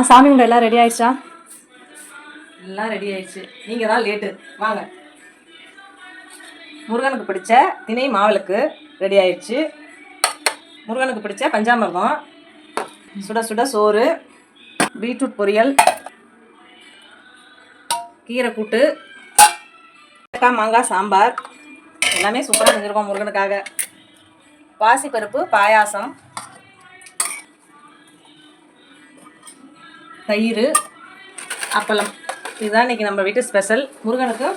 சாமி கும்பிட எல்லாம் ரெடி ஆயிடுச்சா? எல்லாம் ரெடி ஆயிடுச்சு. நீங்கள் தான் லேட்டு. வாங்க. முருகனுக்கு பிடிச்ச திணை மாவிளக்கு ரெடி ஆயிடுச்சு. முருகனுக்கு பிடிச்ச பஞ்சாமிர்தம், சுட சுட சோறு, பீட்ரூட் பொரியல், கீரை கூட்டு, மாங்காய் சாம்பார் எல்லாமே சூப்பராக செஞ்சுருக்கோம் முருகனுக்காக. பாசிப்பருப்பு பாயாசம், தயிர், அப்பளம். இதுதான் இன்றைக்கி நம்ம வீட்டு ஸ்பெஷல். முருகனுக்கு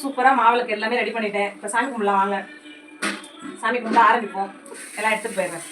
சூப்பராக மாவிளக்கு எல்லாமே ரெடி பண்ணிட்டேன். இப்போ சாமி கும்பிடலாம் வாங்க. சாமி கும்பிட ஆரம்பிப்போம். எல்லாம் எடுத்துகிட்டு போயிடுறேன்.